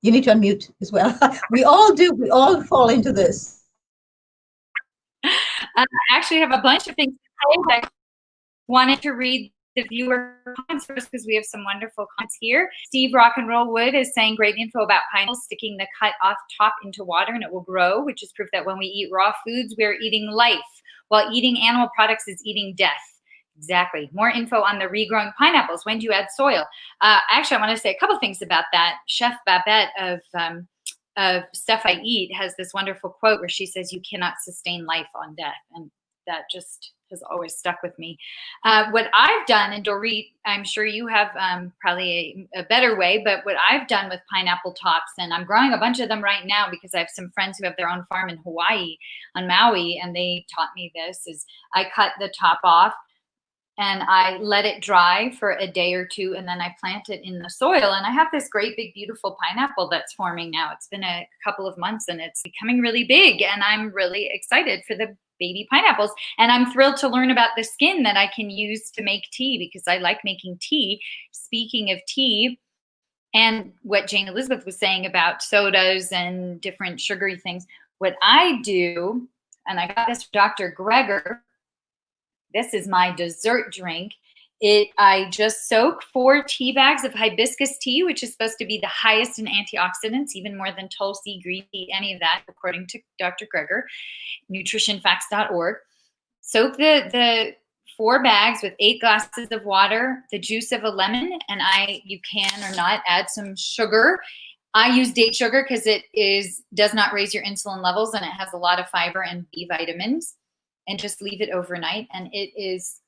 You need to unmute as well. We all do. We all fall into this. I actually have a bunch of things to say. I wanted to read the viewer comments first because we have some wonderful comments here. Steve Rock and Roll Wood is saying great info about pineapples, sticking the cut off top into water and it will grow, which is proof that when we eat raw foods, we're eating life, while eating animal products is eating death. Exactly. More info on the regrowing pineapples. When do you add soil? Actually, I want to say a couple things about that. Chef Babette of Stuff I Eat has this wonderful quote where she says, "You cannot sustain life on death." And that just has always stuck with me. What I've done, and Dorit, I'm sure you have probably a better way, but what I've done with pineapple tops, and I'm growing a bunch of them right now because I have some friends who have their own farm in Hawaii on Maui, and they taught me this, is I cut the top off and I let it dry for a day or two, and then I plant it in the soil. And I have this great big beautiful pineapple that's forming now. It's been a couple of months and it's becoming really big, and I'm really excited for the baby pineapples. And I'm thrilled to learn about the skin that I can use to make tea, because I like making tea. Speaking of tea, and what Jane Elizabeth was saying about sodas and different sugary things, what I do, and I got this from Dr. Greger, this is my dessert drink, I just soak 4 tea bags of hibiscus tea, which is supposed to be the highest in antioxidants, even more than Tulsi, green tea, any of that, according to Dr. Greger, nutritionfacts.org. Soak the 4 bags with 8 glasses of water, the juice of a lemon, and you can or not add some sugar. I use date sugar because it does not raise your insulin levels, and it has a lot of fiber and B vitamins. And just leave it overnight, and it's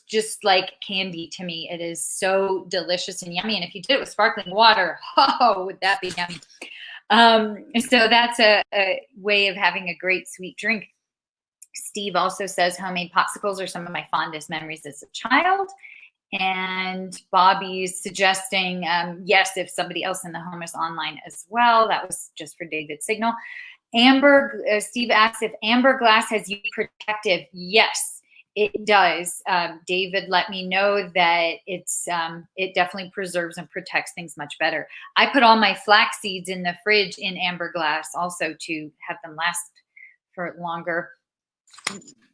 just like candy to me. It is so delicious and yummy. And if you did it with sparkling water, oh, would that be yummy? So that's a way of having a great sweet drink. Steve also says homemade popsicles are some of my fondest memories as a child. And Bobby's suggesting, yes, if somebody else in the home is online as well. That was just for David's signal. Steve asks if amber glass has UV protective. Yes, it does. David let me know that it definitely preserves and protects things much better. I put all my flax seeds in the fridge in amber glass also to have them last for longer.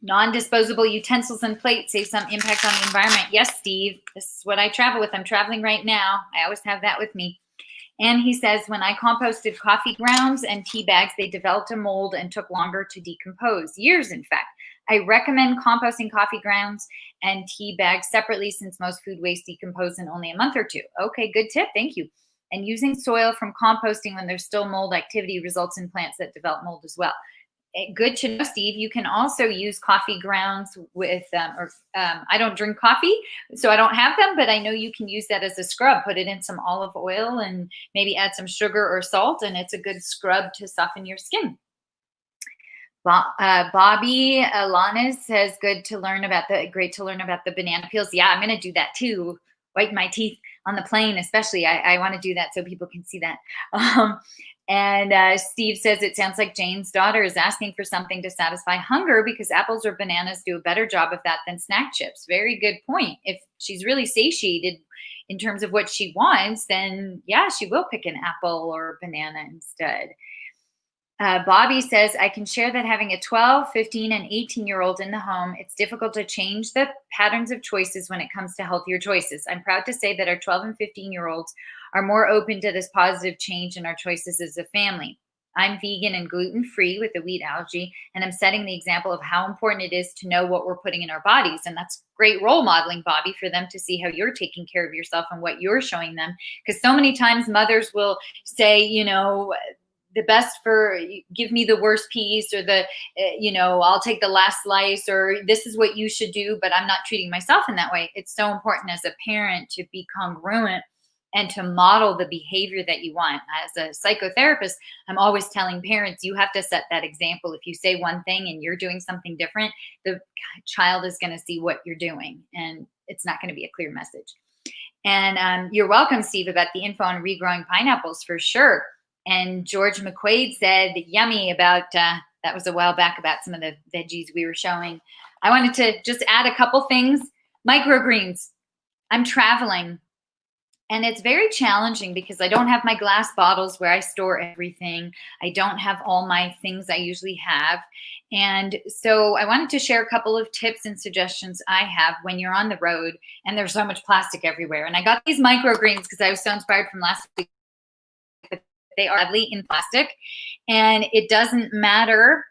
Non-disposable utensils and plates save some impact on the environment. Yes, Steve, this is what I travel with. I'm traveling right now. I always have that with me. And he says, when I composted coffee grounds and tea bags, they developed a mold and took longer to decompose. Years, in fact. I recommend composting coffee grounds and tea bags separately since most food waste decomposes in only a month or 2. Okay, good tip. Thank you. And using soil from composting when there's still mold activity results in plants that develop mold as well. Good to know, Steve. You can also use coffee grounds with, I don't drink coffee, so I don't have them, but I know you can use that as a scrub. Put it in some olive oil and maybe add some sugar or salt, and it's a good scrub to soften your skin. Bobby Alana says, great to learn about the banana peels. Yeah, I'm going to do that too. Whiten my teeth on the plane, especially. I want to do that so people can see that. And Steve says, it sounds like Jane's daughter is asking for something to satisfy hunger because apples or bananas do a better job of that than snack chips. Very good point. If she's really satiated in terms of what she wants, then yeah, she will pick an apple or a banana instead. Bobby says, I can share that having a 12, 15, and 18-year-old in the home, it's difficult to change the patterns of choices when it comes to healthier choices. I'm proud to say that our 12 and 15-year-olds are more open to this positive change in our choices as a family. I'm vegan and gluten-free with the wheat allergy, and I'm setting the example of how important it is to know what we're putting in our bodies. And that's great role modeling, Bobby, for them to see how you're taking care of yourself and what you're showing them. Because so many times mothers will say, the best for, give me the worst piece, or I'll take the last slice, or this is what you should do, but I'm not treating myself in that way. It's so important as a parent to be congruent and to model the behavior that you want. As a psychotherapist, I'm always telling parents, you have to set that example. If you say one thing and you're doing something different, the child is going to see what you're doing, and it's not going to be a clear message. And you're welcome, Steve, about the info on regrowing pineapples for sure. And George McQuaid said yummy about, that was a while back, about some of the veggies we were showing. I wanted to just add a couple things. Microgreens. I'm traveling, and it's very challenging because I don't have my glass bottles where I store everything. I don't have all my things I usually have. And so I wanted to share a couple of tips and suggestions I have when you're on the road and there's so much plastic everywhere. And I got these microgreens because I was so inspired from last week. They are deadly in plastic, and it doesn't matter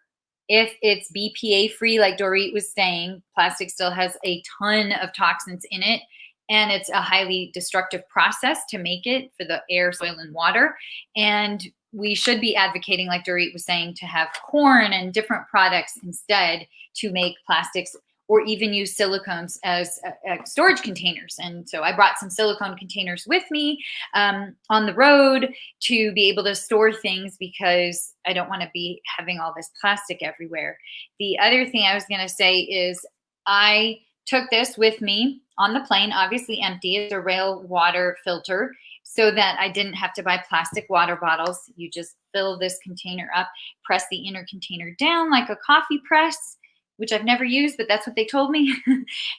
if it's BPA free, like Dorit was saying. Plastic still has a ton of toxins in it, and it's a highly destructive process to make it for the air, soil, and water. And we should be advocating, like Dorit was saying, to have corn and different products instead to make plastics, or even use silicones as storage containers. And so I brought some silicone containers with me on the road to be able to store things, because I don't want to be having all this plastic everywhere. The other thing I was going to say is I took this with me on the plane, obviously empty. It's a rail water filter, so that I didn't have to buy plastic water bottles. You just fill this container up, press the inner container down like a coffee press, which I've never used, but that's what they told me.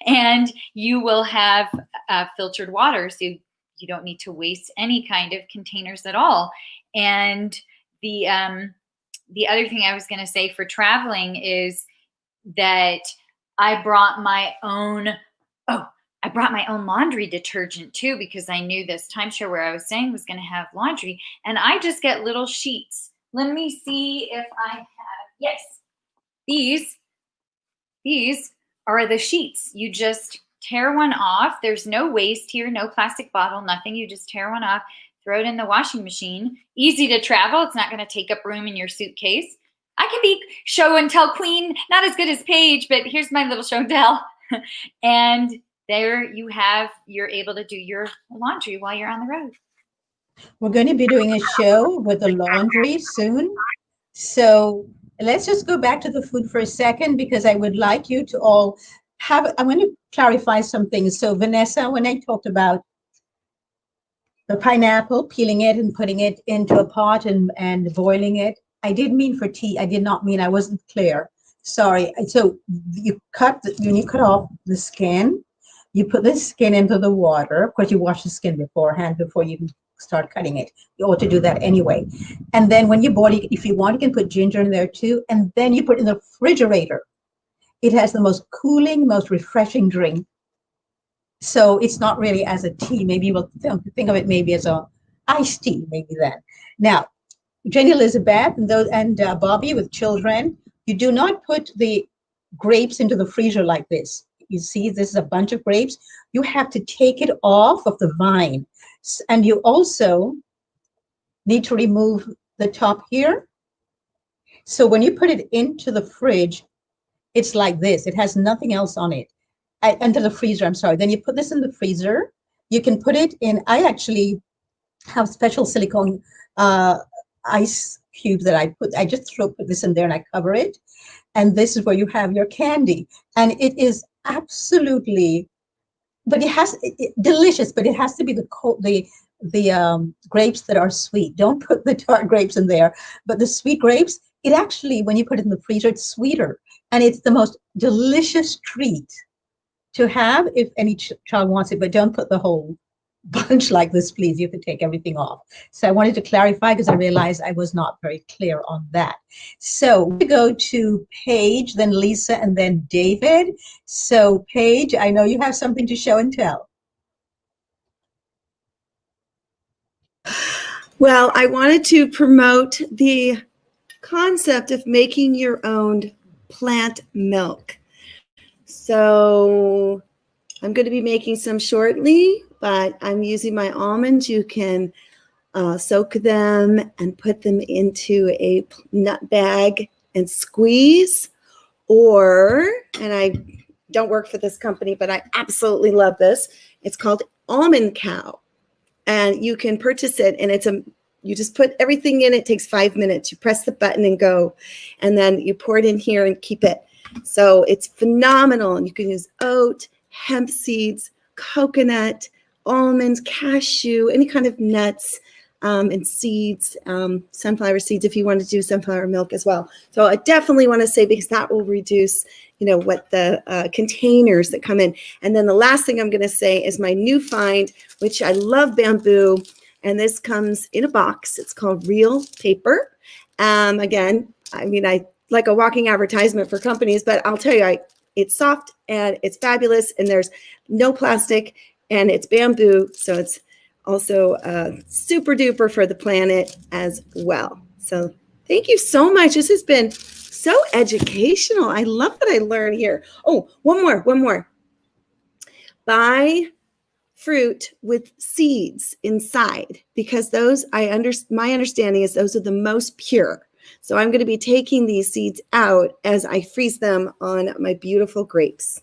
And you will have filtered water, so you don't need to waste any kind of containers at all. And the other thing I was going to say for traveling is that I brought my own Oh, I brought my own laundry detergent too, because I knew this timeshare where I was staying was going to have laundry. And I just get little sheets. Let me see if I have, yes, these are the sheets. You just tear one off. There's no waste here, no plastic bottle, nothing. You just tear one off, throw it in the washing machine. Easy to travel. It's not going to take up room in your suitcase. I can be show and tell queen, not as good as Paige, but here's my little show and tell. And there you have, you're able to do your laundry while you're on the road. We're going to be doing a show with the laundry soon. So let's just go back to the food for a second, because I would like you to all have, I'm going to clarify some things. So Vanessa, when I talked about the pineapple, peeling it and putting it into a pot and boiling it, I did mean for tea. I did not mean, I wasn't clear. Sorry. So when you cut off the skin, you put the skin into the water. Of course, you wash the skin beforehand before you start cutting it. You ought to do that anyway. And then when you boil it, if you want, you can put ginger in there too. And then you put it in the refrigerator. It has the most cooling, most refreshing drink. So it's not really as a tea. Maybe you will think of it maybe as a iced tea, maybe then. Now, Jenny Elizabeth and Bobby with children, you do not put the grapes into the freezer like this. You see, this is a bunch of grapes. You have to take it off of the vine. And you also need to remove the top here. So when you put it into the fridge, it's like this. It has nothing else on it. Into the freezer, I'm sorry. Then you put this in the freezer. You can put it in, I actually have special silicone ice cubes that I just put this in there and I cover it. And this is where you have your candy. And it is absolutely, but delicious, but it has to be the grapes that are sweet. Don't put the tart grapes in there, but the sweet grapes, it actually, when you put it in the freezer, it's sweeter. And it's the most delicious treat to have if any child wants it, but don't put the whole bunch like this, please. You have to take everything off. So I wanted to clarify because I realized I was not very clear on that. So we go to Paige, then Lisa, and then David. So Paige, I know you have something to show and tell. Well, I wanted to promote the concept of making your own plant milk. So I'm going to be making some shortly, but I'm using my almonds. You can soak them and put them into a nut bag and squeeze, and I don't work for this company, but I absolutely love this. It's called Almond Cow, and you can purchase it, and you just put everything in. It takes 5 minutes. You press the button and go, and then you pour it in here and keep it. So it's phenomenal, and you can use oat, hemp seeds, coconut, almonds, cashew, any kind of nuts and seeds, sunflower seeds if you want to do sunflower milk as well. So I definitely want to say, because that will reduce, what the containers that come in. And then the last thing I'm going to say is my new find, which I love bamboo, and this comes in a box. It's called Real Paper. Again, I like a walking advertisement for companies, but I'll tell you, it's soft and it's fabulous, and there's no plastic, and it's bamboo, so it's also super duper for the planet as well. So thank you so much. This has been so educational. I love what I learned here. Oh, one more. Buy fruit with seeds inside, because those, my understanding is those are the most pure. So I'm going to be taking these seeds out as I freeze them on my beautiful grapes.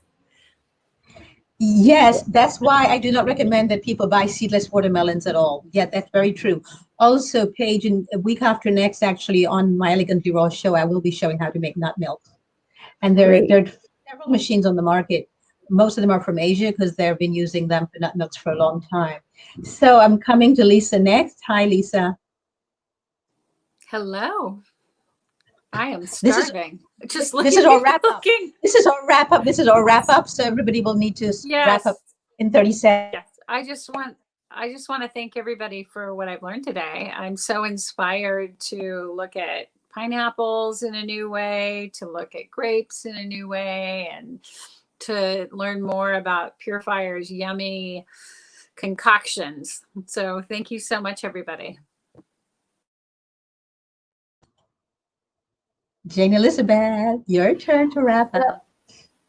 Yes, that's why I do not recommend that people buy seedless watermelons at all. Yeah, that's very true. Also, Paige, in a week after next, actually, on my Elegantly Raw show, I will be showing how to make nut milk. And there are several machines on the market. Most of them are from Asia because they've been using them for nut milks for a long time. So I'm coming to Lisa next. Hi, Lisa. Hello. I am starving. This is our wrap up. This is our wrap up. This is our wrap up. So everybody will need to wrap up in 30 seconds. Yes. I just want to thank everybody for what I've learned today. I'm so inspired to look at pineapples in a new way, to look at grapes in a new way, and to learn more about Purifire's yummy concoctions. So thank you so much, everybody. Jane Elizabeth, your turn to wrap up.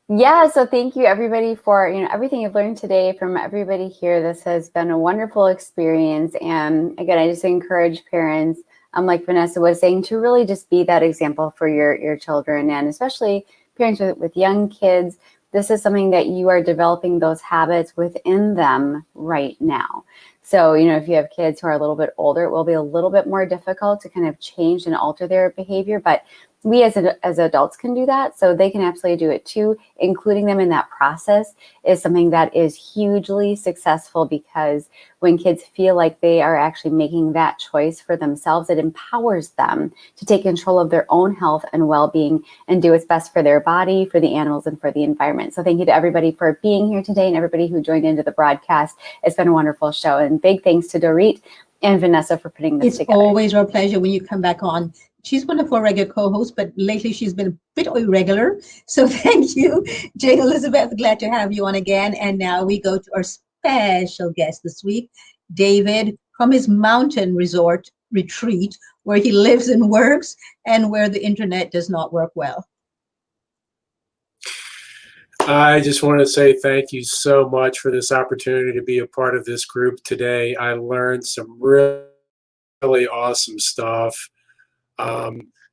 Yeah, so thank you everybody for everything you've learned today from everybody here. This has been a wonderful experience, and again, I just encourage parents, like Vanessa was saying, to really just be that example for your children, and especially parents with young kids. This is something that you are developing those habits within them right now. So, if you have kids who are a little bit older, it will be a little bit more difficult to kind of change and alter their behavior, but we as adults can do that. So they can absolutely do it too. Including them in that process is something that is hugely successful, because when kids feel like they are actually making that choice for themselves, it empowers them to take control of their own health and well-being and do what's best for their body, for the animals, and for the environment. So thank you to everybody for being here today and everybody who joined into the broadcast. It's been a wonderful show, and big thanks to Dorit and Vanessa for putting this together. It's always our pleasure when you come back on. She's one of our regular co-hosts, but lately she's been a bit irregular. So thank you, Jane Elizabeth. Glad to have you on again. And now we go to our special guest this week, David, from his mountain resort retreat, where he lives and works and where the internet does not work well. I just want to say thank you so much for this opportunity to be a part of this group today. I learned some really awesome stuff.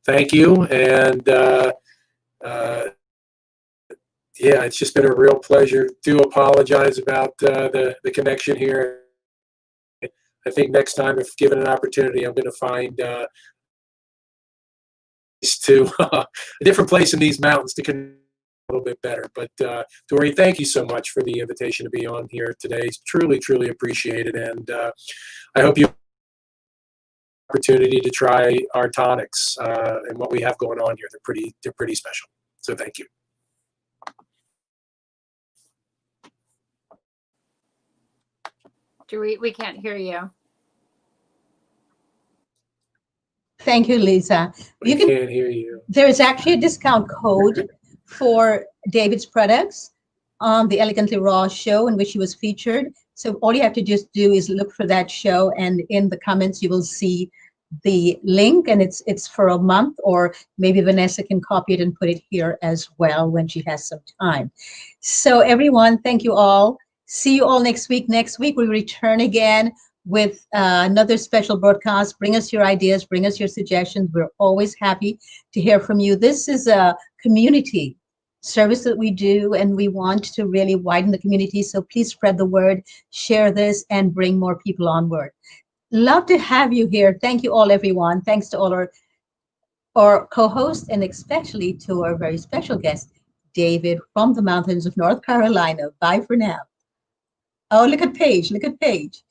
Thank you. And yeah, it's just been a real pleasure. Do apologize about the connection here. I think next time, if given an opportunity, I'm going to find to a different place in these mountains to connect a little bit better. But Dory, thank you so much for the invitation to be on here today. It's truly, truly appreciated. And I hope you opportunity to try our tonics and what we have going on here. They're pretty special. So thank you. We can't hear you. Thank you, Lisa. We can't hear you. There is actually a discount code for David's products on the Elegantly Raw show in which he was featured. So all you have to just do is look for that show, and in the comments you will see the link, and it's for a month, or maybe Vanessa can copy it and put it here as well when she has some time. So everyone, thank you all. See you all next week. Next week we return again with another special broadcast. Bring us your ideas, bring us your suggestions. We're always happy to hear from you. This is a community service that we do, and we want to really widen the community. So please spread the word, share this, and bring more people on board. Love to have you here. Thank you all, everyone. Thanks to all our co-hosts, and especially to our very special guest, David from the mountains of North Carolina. Bye for now. Oh, look at Paige. Look at Paige.